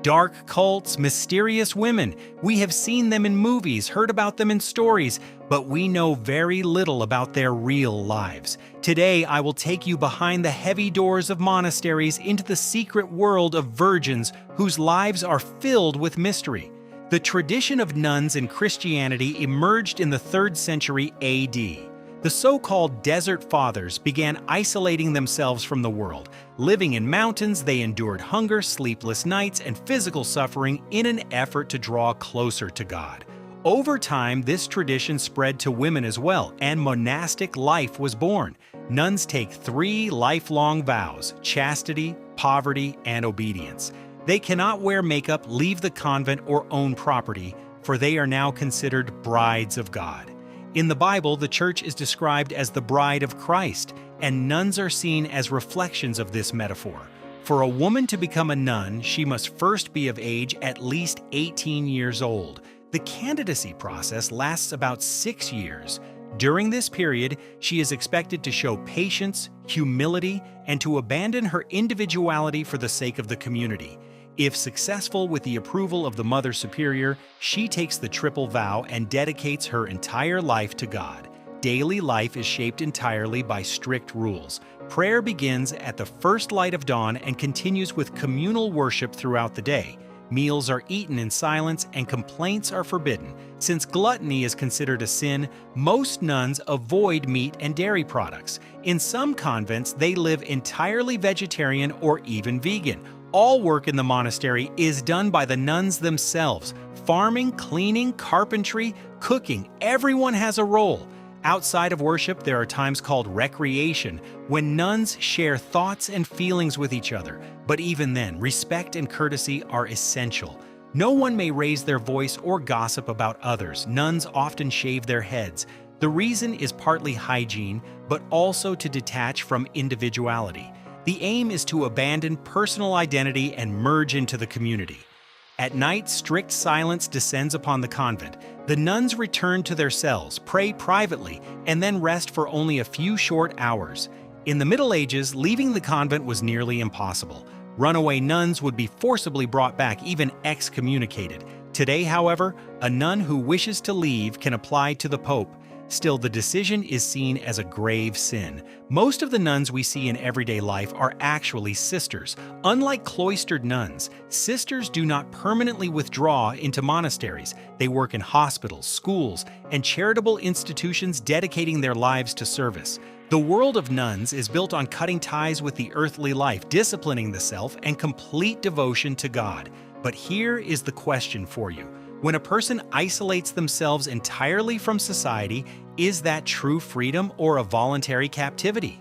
Dark cults, mysterious women. We have seen them in movies, heard about them in stories, but we know very little about their real lives. Today, I will take you behind the heavy doors of monasteries into the secret world of virgins whose lives are filled with mystery. The tradition of nuns in Christianity emerged in the 3rd century AD. The so-called Desert Fathers began isolating themselves from the world. Living in mountains, they endured hunger, sleepless nights, and physical suffering in an effort to draw closer to God. Over time, this tradition spread to women as well, and monastic life was born. Nuns take 3 lifelong vows: chastity, poverty, and obedience. They cannot wear makeup, leave the convent, or own property, for they are now considered brides of God. In the Bible, the church is described as the bride of Christ, and nuns are seen as reflections of this metaphor. For a woman to become a nun, she must first be of age at least 18 years old. The candidacy process lasts about 6 years. During this period, she is expected to show patience, humility, and to abandon her individuality for the sake of the community. If successful with the approval of the Mother Superior, she takes the triple vow and dedicates her entire life to God. Daily life is shaped entirely by strict rules. Prayer begins at the first light of dawn and continues with communal worship throughout the day. Meals are eaten in silence and complaints are forbidden. Since gluttony is considered a sin, most nuns avoid meat and dairy products. In some convents, they live entirely vegetarian or even vegan. All work in the monastery is done by the nuns themselves. Farming, cleaning, carpentry, cooking, everyone has a role. Outside of worship, there are times called recreation, when nuns share thoughts and feelings with each other. But even then, respect and courtesy are essential. No one may raise their voice or gossip about others. Nuns often shave their heads. The reason is partly hygiene, but also to detach from individuality. The aim is to abandon personal identity and merge into the community. At night, strict silence descends upon the convent. The nuns return to their cells, pray privately, and then rest for only a few short hours. In the Middle Ages, leaving the convent was nearly impossible. Runaway nuns would be forcibly brought back, even excommunicated. Today, however, a nun who wishes to leave can apply to the Pope. Still, the decision is seen as a grave sin. Most of the nuns we see in everyday life are actually sisters. Unlike cloistered nuns, sisters do not permanently withdraw into monasteries. They work in hospitals, schools, and charitable institutions, dedicating their lives to service. The world of nuns is built on cutting ties with the earthly life, disciplining the self, and complete devotion to God. But here is the question for you. When a person isolates themselves entirely from society, is that true freedom or a voluntary captivity?